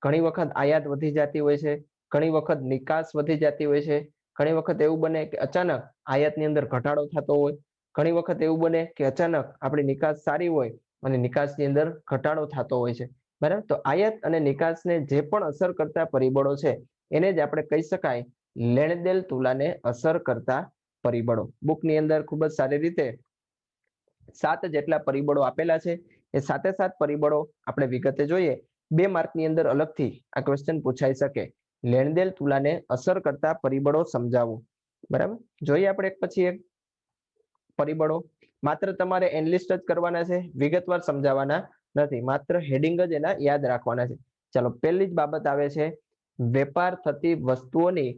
ઘણી વખત આયાત વધી જતી હોય છે, ઘણી વખત નિકાસ વધી જતી હોય છે, ઘણી વખત એવું બને કે અચાનક આયાતની અંદર ઘટાડો થતો હોય, ઘણી વખત એવું બને કે અચાનક આપણી નિકાસ સારી હોય અને નિકાસની અંદર ઘટાડો થતો હોય છે. બરાબર, તો આયાત અને નિકાસને જે પણ અસર કરતા પરિબળો છે એને જ આપણે કહી શકાય લેણદેણ તુલાને અસર કરતા પરિબળો. બુકની અંદર ખૂબ જ સારી રીતે 7 જેટલા પરિબળો આપેલા છે. એ 7 પરિબળો આપણે વિગતે જોઈએ. 2 માર્કની અંદર અલગથી આ ક્વેશ્ચન પૂછાઈ શકે. લેણદેણ તુલાને અસર કરતા પરિબળો સમજાવો. બરાબર, જોઈએ આપણે એક પછી એક પરિબળો. માત્ર તમારે એનલિસ્ટ જ કરવાના છે, વિગતવાર સમજાવવાના નથી, માત્ર હેડિંગ જ એના યાદ રાખવાના છે. ચાલો, પહેલી જ બાબત આવે છે વેપાર થતી વસ્તુઓની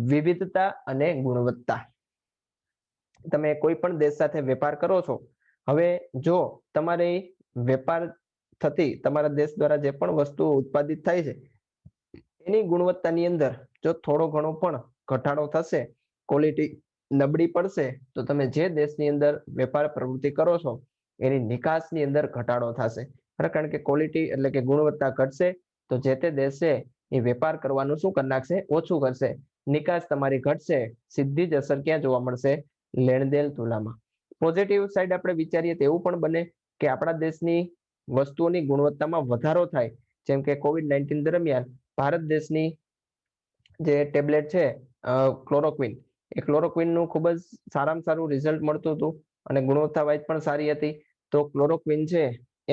વિવિધતા અને ગુણવત્તા. તમે કોઈ પણ દેશ સાથે વેપાર કરો છો, હવે જો તમારે વેપાર થતી તમારા દેશ દ્વારા જે પણ વસ્તુઓ ઉત્પાદિત થાય છે એની ગુણવત્તાની અંદર જો થોડો ઘણો પણ ઘટાડો થશે, ક્વોલિટી નબળી પડશે, તો તમે જે દેશની અંદર વેપાર પ્રવૃત્તિ કરો છો એની નિકાસની અંદર ઘટાડો થશે. કારણ કે ક્વોલિટી એટલે કે ગુણવત્તા ઘટશે તો જે તે દેશ છે એ વેપાર કરવાનું શું કરી નાખશે? ઓછું કરશે. નિકાસ તમારી ઘટશે, સીધી જ અસર ક્યાં જોવા મળશે? લેણદેણ તુલામાં. પોઝિટિવ સાઈડ આપણે વિચારીએ તો એવું પણ બને કે આપણા દેશની વસ્તુઓની ગુણવત્તામાં વધારો થાય. જેમ કે COVID-19 દરમિયાન ભારત દેશની જે ટેબ્લેટ છે ક્લોરોક્વિન, એ ક્લોરોક્વિનનું ખૂબ જ સારામાં સારું રિઝલ્ટ મળતું હતું અને ગુણવત્તા વાઇઝ પણ સારી હતી. તો ક્લોરોક્વિન છે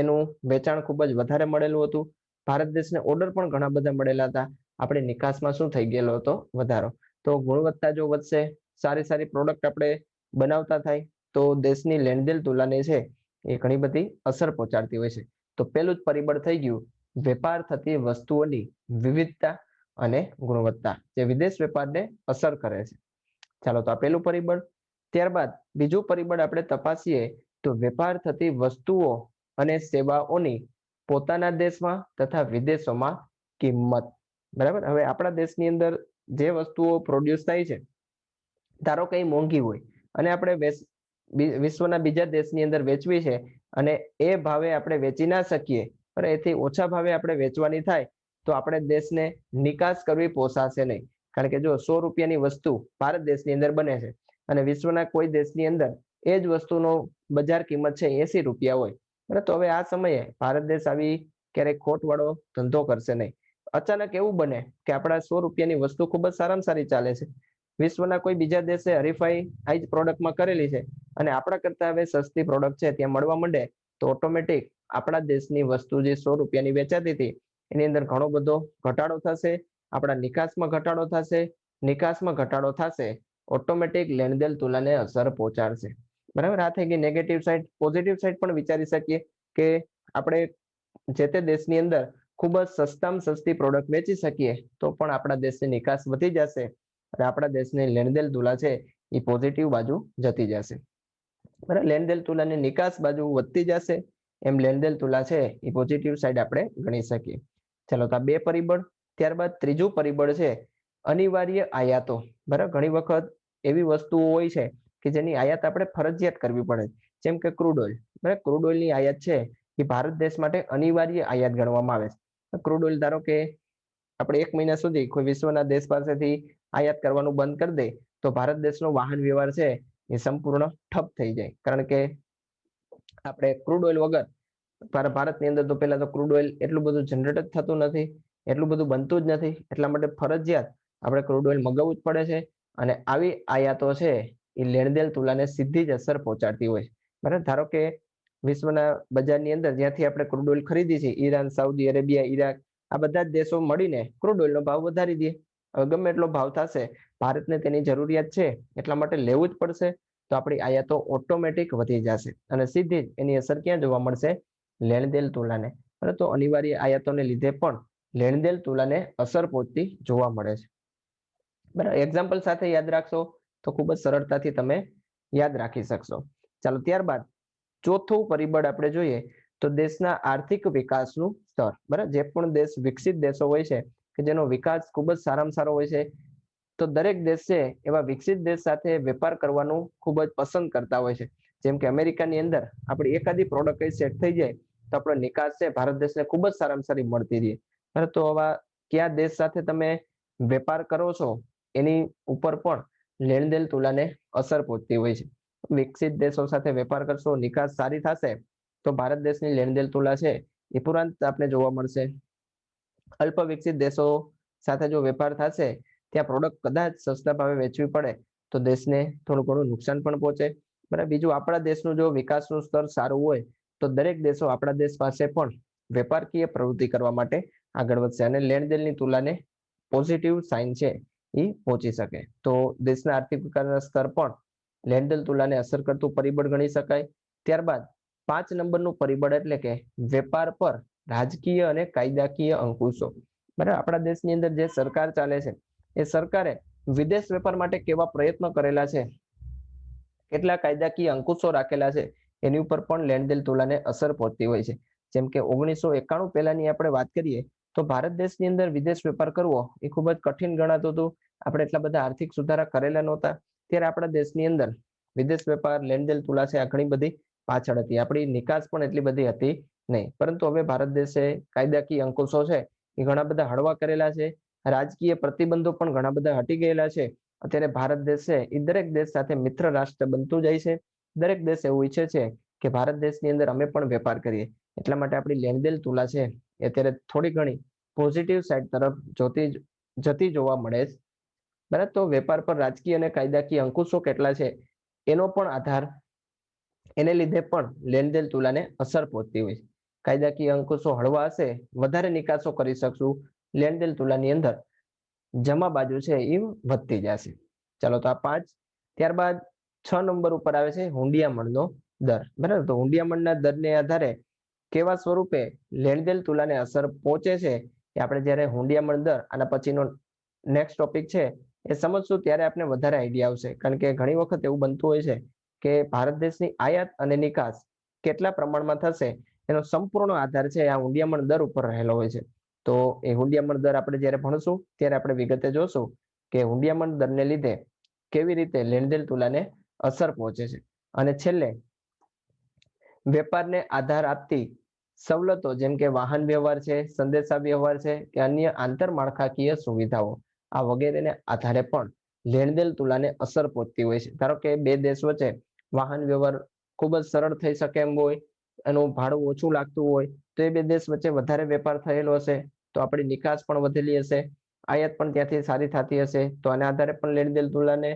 એનું વેચાણ ખૂબ જ વધારે મળેલું હતું. ભારત દેશને ઓર્ડર પણ ઘણા બધા મળેલા હતા. આપણે નિકાસમાં શું થઈ ગયેલો હતો? વધારો. તો ગુણવત્તા જો વધશે, સારી સારી પ્રોડક્ટ આપણે બનાવતા થાય તો દેશની લેણદેણ તુલાને છે એ ઘણી બધી અસર પહોંચાડતી હોય છે. તો પહેલું જ પરિબળ થઈ ગયું વેપાર થતી વસ્તુઓની વિવિધતા અને ગુણવત્તા, જે વિદેશ વેપારને અસર કરે છે. ચાલો, તો આ પહેલું પરિબળ. ત્યારબાદ બીજું પરિબળ આપણે તપાસીએ તો વેપાર થતી વસ્તુઓ અને સેવાઓની પોતાના દેશમાં તથા વિદેશોમાં કિંમત. બરાબર. હવે આપણા દેશની અંદર જે વસ્તુઓ પ્રોડ્યુસ થાય છે, ધારો કે મોંઘી હોય અને આપણે વિશ્વના બીજા દેશની અંદર વેચવી છે અને એ ભાવે આપણે વેચી ના શકીએ, પણ એથી ઓછા ભાવે આપણે વેચવાની થાય તો આપણે દેશને નિકાસ કરવી પોસાશે નહીં. કારણ કે જો 100 રૂપિયાની વસ્તુ ભારત દેશની અંદર બને છે અને વિશ્વના કોઈ દેશની અંદર એ જ વસ્તુનો બજાર કિંમત છે 80 રૂપિયા હોય, બરાબર, તો હવે આ સમયે ભારત દેશ આવી ક્યારેક ખોટવાળો ધંધો કરશે નહીં. અચાનક એવું બને કે આપણા 100 રૂપિયાની વસ્તુ ખૂબ જ સારામાં સારી ચાલે છે, વિશ્વના કોઈ બીજા દેશે હરીફાઈ આ જ પ્રોડક્ટમાં કરેલી છે અને આપણા કરતા હવે સસ્તી પ્રોડક્ટ છે ત્યાં મળવા માંડે તો ઓટોમેટિક આપણા દેશની વસ્તુ જે 100 રૂપિયાની વેચાતી હતી એની અંદર ઘણો બધો ઘટાડો થશે, આપણા નિકાસમાં ઘટાડો થશે. નિકાસમાં ઘટાડો થશે, ઓટોમેટિક લેણદેણ તુલાને અસર પહોંચાડશે. બરાબર. આ થઈ ગઈ નેગેટિવ સાઈડ. પોઝિટિવ સાઈડ પણ વિચારી શકીએ કે આપણે જે તે દેશની અંદર ખૂબ જ સસ્તામાં સસ્તી પ્રોડક્ટ વેચી શકીએ તો પણ આપણા દેશની નિકાસ વધી જશે અને આપણા દેશની લેણદેણ તુલા છે એ પોઝિટિવ બાજુ જતી જશે. બરાબર. લેણદેણ તુલાની નિકાસ બાજુ વધતી જશે એમ લેણદેણ તુલા છે એ પોઝિટિવ સાઈડ આપણે ગણી શકીએ. ચાલો, તો આ બે પરિબળ. ત્યારબાદ ત્રીજું પરિબળ છે અનિવાર્ય આયાતો. બરાબર. ઘણી વખત એવી વસ્તુઓ હોય છે કે જેની આયાત આપણે ફરજિયાત કરવી પડે, જેમ કે ક્રૂડ ઓઇલ. બરાબર. ક્રૂડ ઓઇલની આયાત છે એ ભારત દેશ માટે અનિવાર્ય આયાત ગણવામાં આવે છે. ક્રૂડ ઓઇલ ધારો કે આપણે 1 મહિના સુધી કોઈ વિશ્વના દેશ પાસેથી આયાત કરવાનું બંધ કરી દે તો ભારત દેશનો વાહન વ્યવહાર છે એ સંપૂર્ણ ઠપ થઈ જાય. કારણ કે આપણે ક્રૂડ ઓઇલ વગર ભારતની અંદર તો પહેલા તો ક્રૂડ ઓઇલ એટલું બધું જનરેટ જ થતું નથી, એટલું બધું બનતું જ નથી, એટલા માટે ફરજિયાત આપણે ક્રૂડ ઓઇલ મગાવવું જ પડે છે અને આવી આયાતો છે એ લેણદેણ તુલાને સીધી જ અસર પહોંચાડતી હોય. બરાબર. ધારો કે વિશ્વના બજારની અંદર જ્યાંથી આપણે ક્રૂડ ઓઇલ ખરીદી છે, ઈરાન, સાઉદી અરેબિયા, ઈરાક, આ બધા જ દેશો મળીને ક્રૂડ ઓઇલનો ભાવ વધારી દે. હવે ગમે એટલો ભાવ થશે, ભારતને તેની જરૂરિયાત છે એટલા માટે લેવું જ પડશે, તો આપણી આયાતો ઓટોમેટિક વધી જશે અને સીધી જ એની અસર ક્યાં જોવા મળશે? લેણદેણ તુલાને. તો અનિવાર્ય આયાતોને લીધે પણ લેણદેણ તુલાને અસર પહોંચતી જોવા મળે છે. બરાબર. એક્ઝામ્પલ સાથે યાદ રાખશો તો ખૂબ જ સરળતાથી તમે યાદ રાખી શકશો. ચાલો, ત્યારબાદ ચોથું પરિબળ આપણે જોઈએ તો દેશના આર્થિક વિકાસનું સ્તર. બરાબર. જે પણ દેશ વિકસિત દેશો હોય છે કે જેનો વિકાસ ખૂબ જ સારામાં સારો હોય છે, તો દરેક દેશ છે એવા વિકસિત દેશ સાથે વેપાર કરવાનું ખૂબ જ પસંદ કરતા હોય છે. જેમ કે અમેરિકાની અંદર આપણી એકાદી પ્રોડક્ટ કઈ સેટ થઈ જાય તો આપણો નિકાસ છે ભારત દેશને ખૂબ જ સારામાં સારી મળતી રહે. તો આવા કયા દેશ સાથે તમે વેપાર કરો છો એની ઉપર પણ લેણદેણ તુલાને અસર પહોંચતી હોય છે. વિકસિત દેશો સાથે વેપાર કરશો, નિકાસ સારી થશે તો ભારત દેશની લેણદેણ તુલા છે એ તુરંત આપણે જોવા મળશે. અલ્પ વિકસિત દેશો સાથે જો વેપાર થશે, ત્યાં પ્રોડક્ટ કદાચ સસ્તા ભાવે વેચવી પડે તો દેશને થોડું ઘણું નુકસાન પણ પહોંચે. બરાબર. બીજું, આપણા દેશનું જો વિકાસનું સ્તર સારું હોય તો દરેક દેશો આપણા દેશ પાસે પણ વેપારકીય પ્રવૃત્તિ કરવા માટે આગળ વધશે અને લેણદેણની તુલાને પોઝિટિવ સાઇન છે એ પહોંચી શકે. તો દેશના આર્થિક વિકાસના સ્તર પણ લેણદેણ તુલાને અસર કરતું પરિબળ ગણી શકાય. ત્યારબાદ 5 નંબરનું પરિબળ એટલે કે વેપાર પર રાજકીય અને કાયદાકીય અંકુશો. બરાબર. આપણા દેશની અંદર જે સરકાર ચાલે છે એ સરકારે વિદેશ વેપાર માટે કેવા પ્રયત્નો કરેલા છે, કેટલા કાયદાકીય અંકુશો રાખેલા છે, એની ઉપર પણ લેણદેણ તુલાને અસર પહોંચતી હોય છે. જેમ કે 1991 પહેલાની આપણે વાત કરીએ તો ભારત દેશની અંદર વિદેશ વેપાર કરવો એ ખૂબ જ કઠિન ગણાતું હતું. આપણે એટલા બધા આર્થિક સુધારા કરેલા નહોતા. ત્યારે આપણા દેશની અંદર વિદેશ વેપાર, લેણદેણ તુલા છે આ ઘણી બધી પાછળ હતી. આપણી નિકાસ પણ એટલી બધી હતી નહીં. પરંતુ હવે ભારત દેશે કાયદાકીય અંકુશો છે એ ઘણા બધા હળવા કરેલા છે. રાજકીય પ્રતિબંધો પણ ઘણા બધા હટી ગયેલા છે. અત્યારે ભારત દેશ છે એ દરેક દેશ સાથે મિત્ર રાષ્ટ્ર બનતું જાય છે. દરેક દેશ એવું ઈચ્છે છે કે ભારત દેશની અંદર અમે પણ વેપાર કરીએ. એટલા માટે આપણી લેણદેણ તુલા છે એ અત્યારે થોડી ઘણી પોઝિટિવ સાઈડ તરફ જતી જોવા મળે છે. બરાબર. તો વેપાર પર રાજકીય અને કાયદાકીય અંકુશો કેટલા છે એનો પણ આધાર, એને લીધે પણ લેણદેણ તુલાને અસર પહોંચતી હોય છે. કાયદાકીય અંકુશો હળવા હશે, વધારે નિકાસો કરી શકશું, લેણદેણ તુલાની અંદર જમા બાજુ છે એ વધતી જશે. ચાલો, તો આ 5. ત્યારબાદ 6 નંબર ઉપર આવે છે હુંડિયામણનો દર. બરાબર. તો હુંડિયામણના દરને આધારે કેવા સ્વરૂપે લેણદેણ તુલાને અસર પહોંચે છે એ આપણે જ્યારે હુંડિયામણ દર આના પછીનો નેક્સ્ટ ટોપિક છે એ સમજશું ત્યારે આપણે વધારે આઈડિયા આવશે. કારણ કે ઘણી વખત એવું બનતું હોય છે કે ભારત દેશની આયાત અને નિકાસ કેટલા પ્રમાણમાં થશે એનો સંપૂર્ણ આધાર છે આ હુંડિયામણ દર ઉપર રહેલો હોય છે. તો એ હુંડિયામણ દર આપણે જ્યારે ભણશું ત્યારે આપણે વિગતે જોશું કે હુંડિયામણ દરને લીધે કેવી રીતે લેણદેણ તુલાને અસર પહોંચે છે. અને છેલ્લે વેપારને આધાર આપતી સવલતો જેમ કે વાહન વ્યવહાર છે, સંદેશા વ્યવહાર છે કે અન્ય આંતરમાળખાકીય સુવિધાઓ આ વગેરેને આધારે પણ લેણદેણ તુલાને અસર પહોંચતી હોય છે. ધારો કે બે દેશ વચ્ચે વાહન વ્યવહાર ખૂબ જ સરળ થઈ શકે એમ હોય, એનું ભાડું ઓછું લાગતું હોય તો એ બે દેશ વચ્ચે વધારે વેપાર થયેલો હશે તો આપણી નિકાસ પણ વધેલી હશે, આયાત પણ ત્યાંથી સારી થતી હશે. તો આના આધારે પણ લેણદેણ તુલાને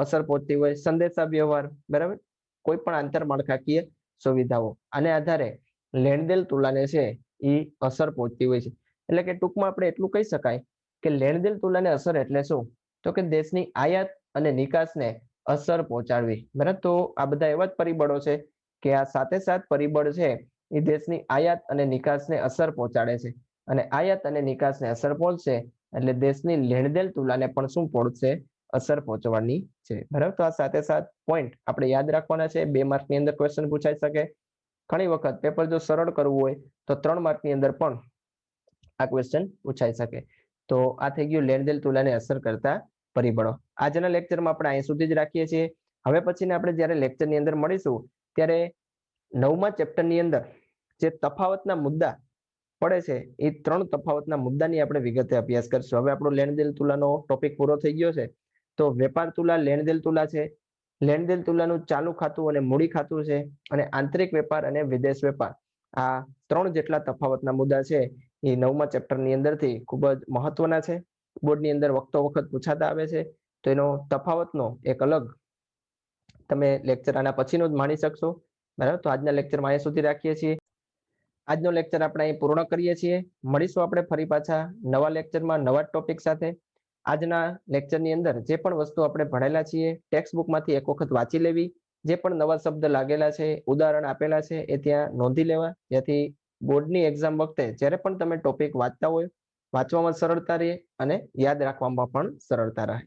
અસર પહોંચતી હોય. સંદેશા વ્યવહાર, બરાબર, કોઈ પણ આંતરમાળખાકીય સુવિધાઓ આને આધારે લેણદેણ તુલાને છે એ અસર પહોંચતી હોય છે. એટલે કે ટૂંકમાં આપણે એટલું કહી શકાય કે લેણદેણ તુલાને અસર એટલે શું? તો કે દેશની આયાત અને નિકાસને અસર પહોંચાડવી. બરાબર, તો આ બધા એવા જ પરિબળો છે કે આ સાથે સાત પરિબળ છે એ દેશની આયાત અને નિકાસને અસર પહોંચાડે છે. અને આયાત અને નિકાસને અસર પહોંચશે એટલે દેશની લેણદેણ તુલાને પણ શું પહોંચશે? અસર પહોંચવાની છે. બરાબર, તો આ સાથે સાત પોઈન્ટ આપણે યાદ રાખવાના છે. 2 માર્કની અંદર ક્વેશ્ચન પૂછાઈ શકે. ઘણી વખત પેપર જો સરળ કરવું હોય તો 3 માર્કની અંદર પણ આ ક્વેશ્ચન પૂછાઈ શકે. તો આ થઈ ગયું લેણદેણ તુલાને અસર કરતા પરિબળો. આજના લેક્ચરમાં આપણે અહીં સુધી જ રાખીએ છીએ. હવે પછીને આપણે જ્યારે લેક્ચરની અંદર મળીશું ત્યારે 9મા ચેપ્ટરની અંદર જે તફાવતના મુદ્દા પડે છે એ 3 તફાવતના મુદ્દાની આપણે વિગતે અભ્યાસ કરશું. હવે આપણો લેણદેણ તુલાનો ટોપિક પૂરો થઈ ગયો છે. તો વેપાર તુલા, લેણદેણ તુલા છે, લેણદેણ તુલાનું ચાલુ ખાતું અને મૂડી ખાતું છે, અને આંતરિક વેપાર અને વિદેશ વેપાર, આ 3 જેટલા તફાવતના મુદ્દા છે એ 9મા ચેપ્ટરની અંદરથી ખૂબ જ મહત્વના છે. બોર્ડની અંદર વખતો વખત પૂછાતા આવે છે. તો એનો તફાવતનો એક અલગ તમે લેક્ચર આના પછીનો જ માણી શકશો. બરાબર, તો આજના લેક્ચરમાં અહીંયા સુધી રાખીએ છીએ. આજનો લેક્ચર આપણે અહીં પૂર્ણ કરીએ છીએ. મળીશું આપણે ફરી પાછા નવા લેક્ચરમાં નવા ટોપિક સાથે. આજના લેક્ચરની અંદર જે પણ વસ્તુ આપણે ભણેલા છીએ ટેક્સ્ટ બુકમાંથી એક વખત વાંચી લેવી. જે પણ નવા શબ્દ લાગેલા છે, ઉદાહરણ આપેલા છે એ ત્યાં નોંધી લેવા, જેથી બોર્ડની એક્ઝામ વખતે જ્યારે પણ તમે ટોપિક વાંચતા હોય વાંચવામાં સરળતા રહે અને યાદ રાખવામાં પણ સરળતા રહે.